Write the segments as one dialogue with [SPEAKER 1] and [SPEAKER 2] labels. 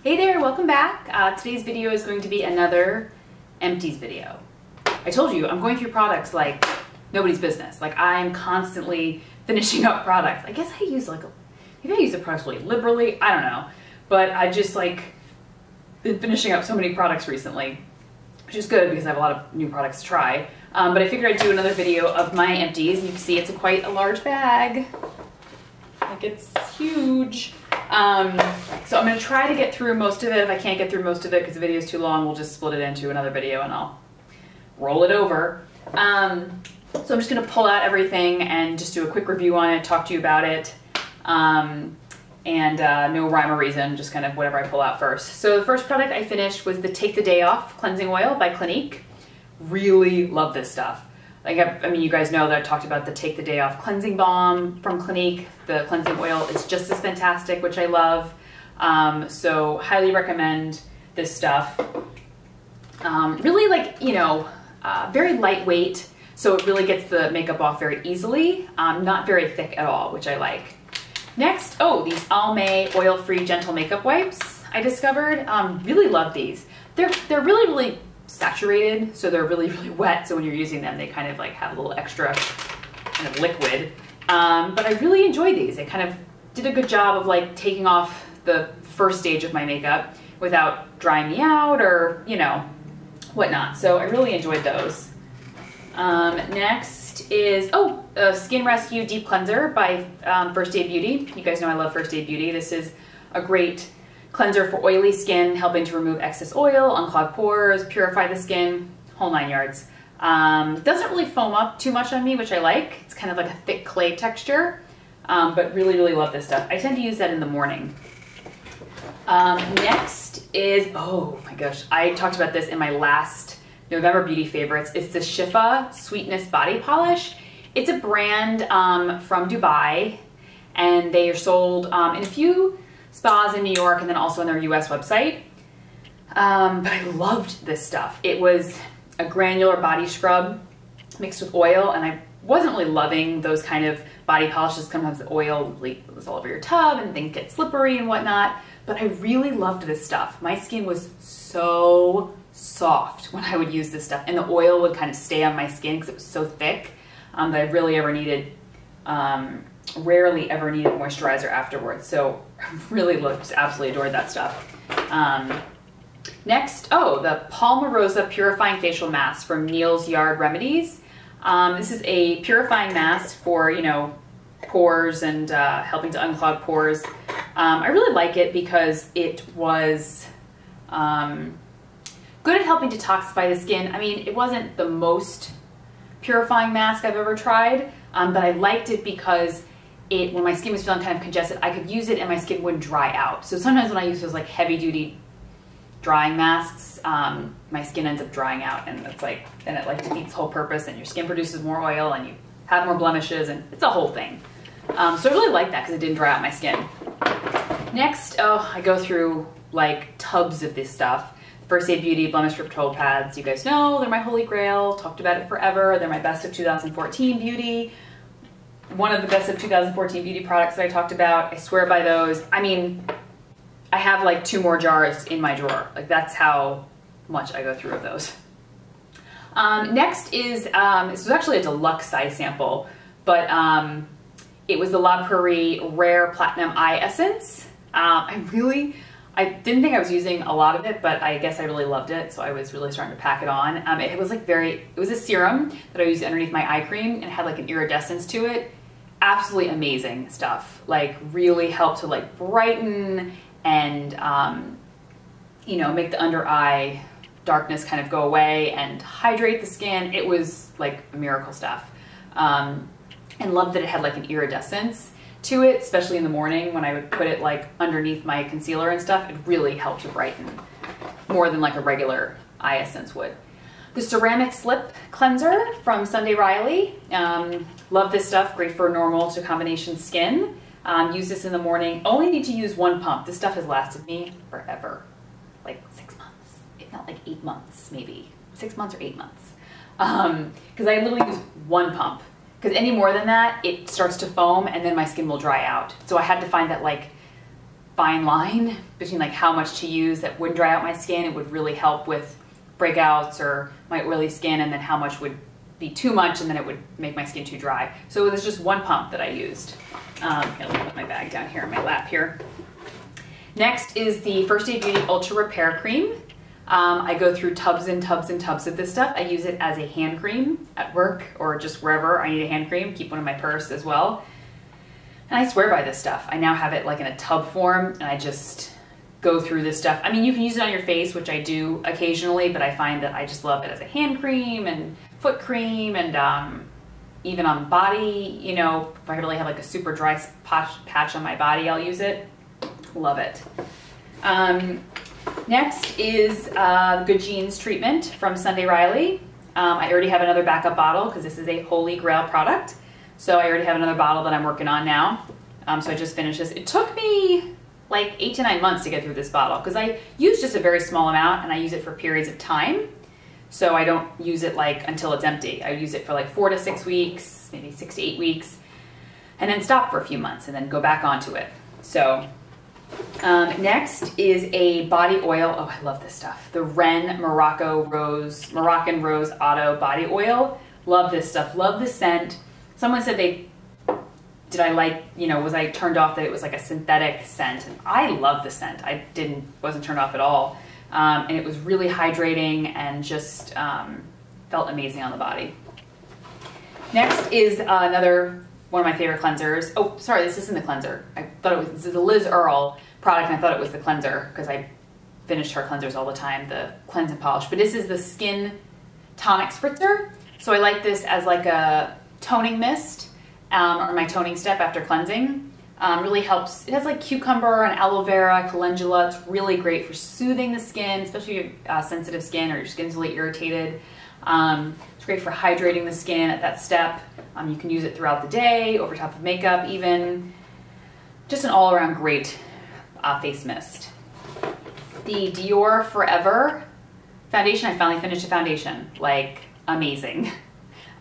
[SPEAKER 1] Hey there, welcome back. Today's video is going to be another empties video. I told you, I'm going through products like nobody's business. Like I'm constantly finishing up products. I guess I use maybe I use the products really liberally, I don't know. But I just been finishing up so many products recently, which is good because I have a lot of new products to try. But I figured I'd do another video of my empties. And you can see it's quite a large bag. Like it's huge. So I'm going to try to get through most of it. If I can't get through most of it because the video is too long, we'll just split it into another video and I'll roll it over. So I'm just going to pull out everything and just do a quick review on it, talk to you about it. No rhyme or reason, just kind of whatever I pull out first. So the first product I finished was the Take the Day Off Cleansing Oil by Clinique. Really love this stuff. I mean, you guys know that I talked about the Take the Day Off Cleansing Balm from Clinique. The cleansing oil is just as fantastic, which I love. So highly recommend this stuff. Really very lightweight. So it really gets the makeup off very easily. Not very thick at all, which I like. Next, these Almay oil-free gentle makeup wipes I discovered. Really love these. They're really saturated, so they're really wet. So when you're using them, they kind of have a little extra kind of liquid. But I really enjoyed these. They kind of did a good job of taking off the first stage of my makeup without drying me out or whatnot. So I really enjoyed those. Next is a Skin Rescue Deep Cleanser by First Aid Beauty. You guys know I love First Aid Beauty. This is a great cleanser for oily skin, helping to remove excess oil, unclog pores, purify the skin, whole 9 yards. It doesn't really foam up too much on me, which I like. It's kind of like a thick clay texture, but really love this stuff. I tend to use that in the morning. Next is, oh my gosh, I talked about this in my last November beauty favorites. It's the Shifa Sweetness Body Polish. It's a brand from Dubai, and they are sold in a few spas in New York and then also on their US website. But I loved this stuff. It was a granular body scrub mixed with oil, and I wasn't really loving those kind of body polishes. Sometimes the oil was all over your tub and things get slippery and whatnot, but I really loved this stuff. My skin was so soft when I would use this stuff, and the oil would kind of stay on my skin because it was so thick that I rarely ever needed moisturizer afterwards. So I really absolutely adored that stuff. Next, the Palmarosa Purifying Facial Mask from Neal's Yard Remedies. This is a purifying mask for, pores and helping to unclog pores. I really like it because it was good at helping detoxify the skin. I mean, it wasn't the most purifying mask I've ever tried, but I liked it because when my skin was feeling kind of congested, I could use it and my skin wouldn't dry out. So sometimes when I use those heavy duty drying masks, my skin ends up drying out, and then it defeats the whole purpose, and your skin produces more oil and you have more blemishes, and it's a whole thing. So I really like that because it didn't dry out my skin. Next, I go through tubs of this stuff. First Aid Beauty Blemish Control Pads. You guys know they're my holy grail. Talked about it forever. They're my best of 2014 beauty. One of the best of 2014 beauty products that I talked about. I swear by those. I mean, I have 2 more jars in my drawer. That's how much I go through of those. Next is, this was actually a deluxe size sample, but it was the La Prairie Rare Platinum Eye Essence. I didn't think I was using a lot of it, but I guess I really loved it, so I was really starting to pack it on. It was it was a serum that I used underneath my eye cream, and it had an iridescence to it. Absolutely amazing stuff. Really helped to brighten and make the under eye darkness kind of go away and hydrate the skin. It was miracle stuff. And loved that it had an iridescence to it, especially in the morning when I would put it underneath my concealer and stuff. It really helped to brighten more than a regular eye essence would. The Ceramic Slip Cleanser from Sunday Riley. Love this stuff, great for normal to combination skin. Use this in the morning. Only need to use 1 pump. This stuff has lasted me forever, 6 months, if not 8 months, maybe 6 months or 8 months. Because I literally use 1 pump. Because any more than that, it starts to foam and then my skin will dry out. So I had to find that fine line between like how much to use that wouldn't dry out my skin. It would really help with breakouts or my oily skin, and then how much would be too much and then it would make my skin too dry. So it was just one pump that I used. Here, let me put my bag down here in my lap here. Next is the First Aid Beauty Ultra Repair Cream. I go through tubs and tubs and tubs of this stuff. I use it as a hand cream at work or just wherever I need a hand cream. Keep one in my purse as well. And I swear by this stuff. I now have it like in a tub form, and I just go through this stuff. I mean, you can use it on your face, which I do occasionally, but I find that I just love it as a hand cream and foot cream, and even on body. You know, if I really have like a super dry patch on my body, I'll use it. Love it. Next is Good Genes treatment from Sunday Riley. I already have another backup bottle because this is a holy grail product. So I already have another bottle that I'm working on now. So I just finished this. It took me like 8 to 9 months to get through this bottle because I use just a very small amount and I use it for periods of time. So I don't use it like until it's empty. I use it for like 4 to 6 weeks, maybe 6 to 8 weeks, and then stop for a few months and then go back onto it. So next is a body oil. Oh, I love this stuff. The Ren Moroccan Rose Auto Body Oil. Love this stuff. Love the scent. Someone said was I turned off that it was like a synthetic scent? And I love the scent. I wasn't turned off at all. And it was really hydrating and just felt amazing on the body. Next is another one of my favorite cleansers. Oh, sorry, this isn't the cleanser. I thought this is a Liz Earle product, and I thought it was the cleanser because I finished her cleansers all the time, the cleanse and polish. But this is the Skin Tonic Spritzer. So I like this as like a toning mist or my toning step after cleansing. Really helps. It has like cucumber and aloe vera, calendula. It's really great for soothing the skin, especially if you have sensitive skin or your skin's really irritated. It's great for hydrating the skin at that step. You can use it throughout the day, over top of makeup even. Just an all-around great face mist. The Dior Forever foundation, I finally finished a foundation. Like, amazing.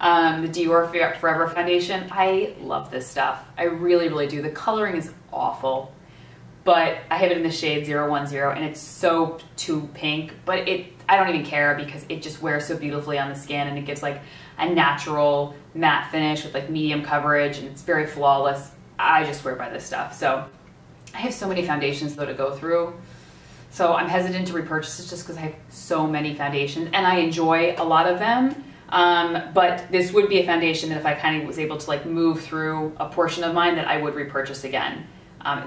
[SPEAKER 1] The Dior Forever foundation, I love this stuff. I really, really do. The coloring is awful, but I have it in the shade 010, and it's so too pink, but I don't even care because it just wears so beautifully on the skin, and it gives like a natural matte finish with like medium coverage, and it's very flawless. I just swear by this stuff. So I have so many foundations though to go through. So I'm hesitant to repurchase it just because I have so many foundations and I enjoy a lot of them. But this would be a foundation that if I kind of was able to like move through a portion of mine that I would repurchase again.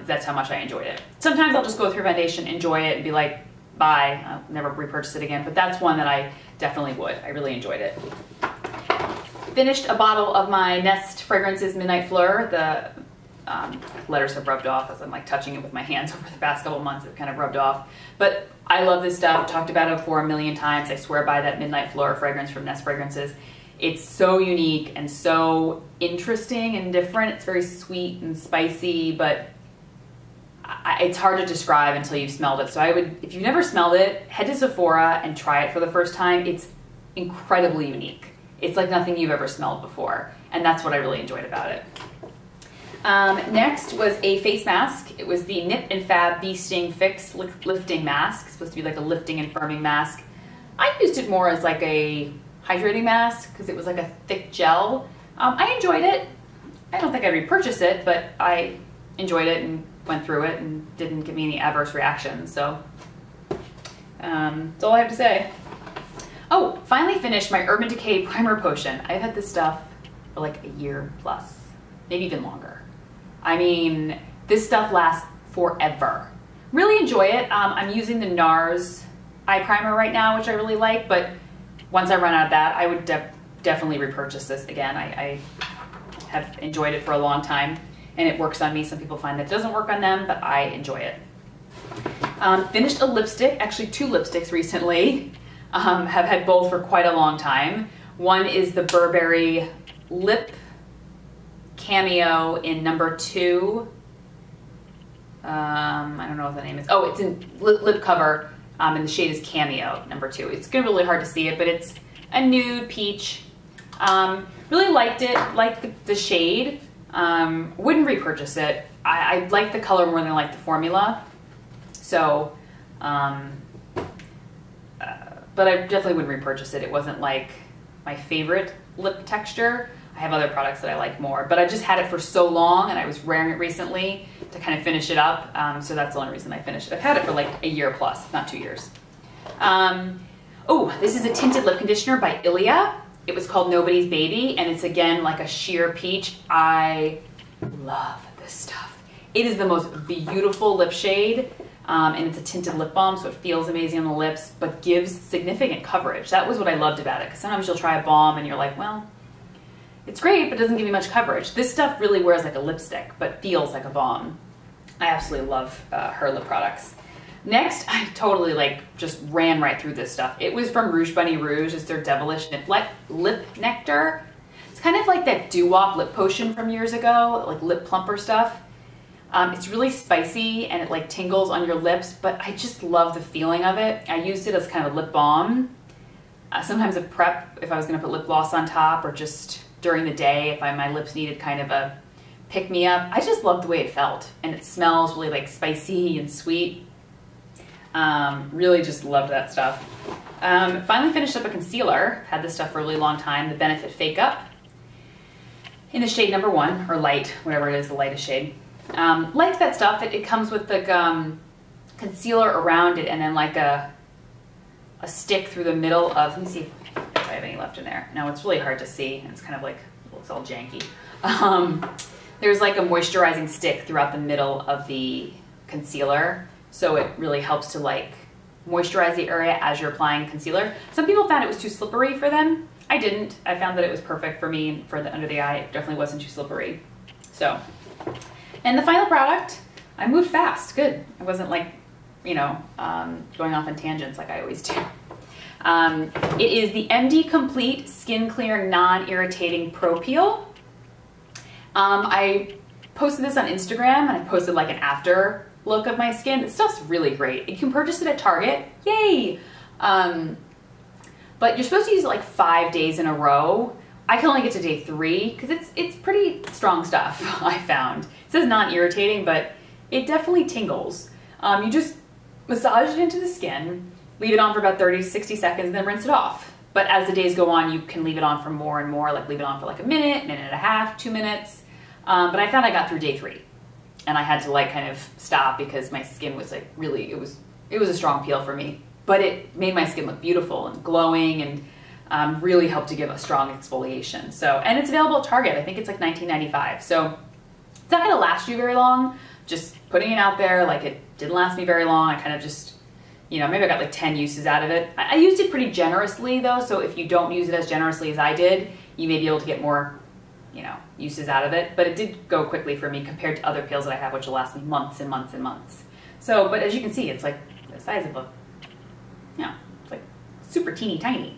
[SPEAKER 1] That's how much I enjoyed it. Sometimes I'll just go through foundation, enjoy it, and be like, bye, I'll never repurchase it again. But that's one that I definitely would. I really enjoyed it. Finished a bottle of my Nest Fragrances Midnight Fleur. The letters have rubbed off as I'm like touching it with my hands over the past couple months. It kind of rubbed off. But I love this stuff. Talked about it before a million times. I swear by that Midnight Fleur fragrance from Nest Fragrances. It's so unique and so interesting and different. It's very sweet and spicy, but it's hard to describe until you've smelled it. So I would, if you've never smelled it, head to Sephora and try it for the first time. It's incredibly unique. It's like nothing you've ever smelled before. And that's what I really enjoyed about it. Next was a face mask. It was the Nip and Fab Bee Sting Fix Lifting Mask. It's supposed to be like a lifting and firming mask. I used it more as like a hydrating mask because it was like a thick gel. I enjoyed it. I don't think I'd repurchase it, but I enjoyed it and went through it and didn't give me any adverse reactions. So that's all I have to say. Oh, finally finished my Urban Decay Primer Potion. I've had this stuff for like a year plus, maybe even longer. I mean, this stuff lasts forever. Really enjoy it. I'm using the NARS eye primer right now, which I really like, but once I run out of that, I would definitely repurchase this again. I have enjoyed it for a long time, and it works on me. Some people find that it doesn't work on them, but I enjoy it. Finished a lipstick, actually 2 lipsticks recently. Have had both for quite a long time. One is the Burberry Lip Cameo in number 2. I don't know what the name is. Oh, it's in lip cover, and the shade is Cameo, number 2. It's gonna be really hard to see it, but it's a nude peach. Really liked it, liked the shade. Wouldn't repurchase it. I like the color more than I like the formula. So, but I definitely wouldn't repurchase it. It wasn't like my favorite lip texture. I have other products that I like more, but I just had it for so long and I was wearing it recently to kind of finish it up. So that's the only reason I finished it. I've had it for like a year plus, not 2 years. Oh, this is a tinted lip conditioner by Ilia. It was called Nobody's Baby, and it's again like a sheer peach. I love this stuff. It is the most beautiful lip shade. And it's a tinted lip balm, so it feels amazing on the lips, but gives significant coverage. That was what I loved about it, because sometimes you'll try a balm and you're like, well, it's great, but it doesn't give you much coverage. This stuff really wears like a lipstick, but feels like a balm. I absolutely love her lip products. Next, I totally like just ran right through this stuff. It was from Rouge Bunny Rouge. It's their Devilish Lip Nectar. It's kind of like that doo-wop lip potion from years ago, like lip plumper stuff. It's really spicy and it like tingles on your lips, but I just love the feeling of it. I used it as kind of a lip balm. Sometimes a prep if I was gonna put lip gloss on top, or just during the day if my lips needed kind of a pick-me-up. I just loved the way it felt, and it smells really like spicy and sweet. Really just loved that stuff. Finally finished up a concealer. Had this stuff for a really long time, the Benefit Fake Up, in the shade number 1, or light, whatever it is, the lightest shade. Liked that stuff. It comes with the concealer around it, and then like a stick through the middle of, let me see if I have any left in there. No, it's really hard to see. It's kind of like, it looks all janky. There's like a moisturizing stick throughout the middle of the concealer, so it really helps to like moisturize the area as you're applying concealer. Some people found it was too slippery for them. I didn't. I found that it was perfect for me for the under the eye. It definitely wasn't too slippery. So. And the final product, I moved fast, good. I wasn't like, you know, going off on tangents like I always do. It is the MD Complete Skin Clear Non-Irritating Pro Peel. I posted this on Instagram, and I posted like an after look of my skin. This stuff's really great. You can purchase it at Target, yay! But you're supposed to use it like 5 days in a row. I can only get to day 3 because it's pretty strong stuff, I found. It says non-irritating, but it definitely tingles. You just massage it into the skin, leave it on for about 30 to 60 seconds, and then rinse it off. But as the days go on, you can leave it on for more and more, like leave it on for like a minute, minute and a half, 2 minutes. But I found I got through day 3, and I had to like kind of stop because my skin was like really, it was a strong peel for me. But it made my skin look beautiful and glowing, and really helped to give a strong exfoliation. So, and it's available at Target. I think it's like $19.95. So it's not gonna last you very long. Just putting it out there, like it didn't last me very long. I kind of just, you know, maybe I got like 10 uses out of it. I used it pretty generously though. So if you don't use it as generously as I did, you may be able to get more, you know, uses out of it. But it did go quickly for me compared to other peels that I have, which will last me months and months and months. So, but as you can see, it's like the size of a, you know, it's like super teeny tiny.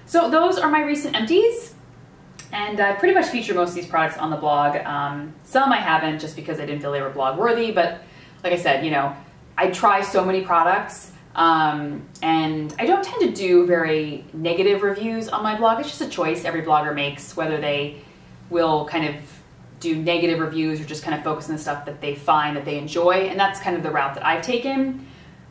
[SPEAKER 1] So those are my recent empties, and I pretty much feature most of these products on the blog. Some I haven't, just because I didn't feel they were blog worthy, but like I said, you know, I try so many products, and I don't tend to do very negative reviews on my blog. It's just a choice every blogger makes, whether they will kind of do negative reviews or just kind of focus on the stuff that they find that they enjoy, and that's kind of the route that I've taken.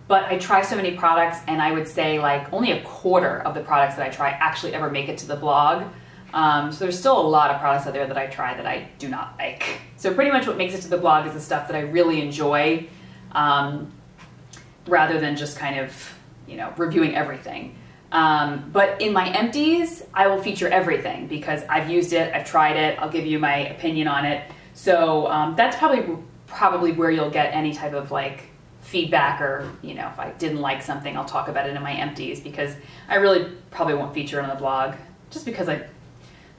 [SPEAKER 1] But I try so many products, and I would say like only a quarter of the products that I try actually ever make it to the blog. So there's still a lot of products out there that I try that I do not like. So pretty much what makes it to the blog is the stuff that I really enjoy, rather than just kind of, you know, reviewing everything. But in my empties, I will feature everything because I've used it, I've tried it, I'll give you my opinion on it. So that's probably where you'll get any type of like feedback, or, you know, if I didn't like something, I'll talk about it in my empties, because I really probably won't feature it on the blog just because I'm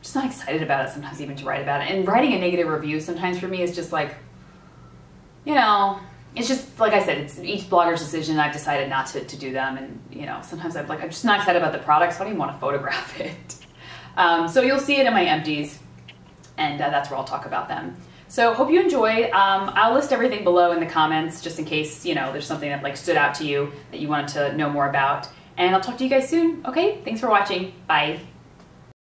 [SPEAKER 1] just not excited about it sometimes, even to write about it. And writing a negative review sometimes for me is just like, you know, it's just, like I said, it's each blogger's decision. I've decided not to do them, and, you know, sometimes I'm just not excited about the product, so I don't even want to photograph it. So you'll see it in my empties, and that's where I'll talk about them. So hope you enjoyed. I'll list everything below in the comments, just in case, you know, there's something that like stood out to you that you wanted to know more about. And I'll talk to you guys soon. Okay, thanks for watching. Bye.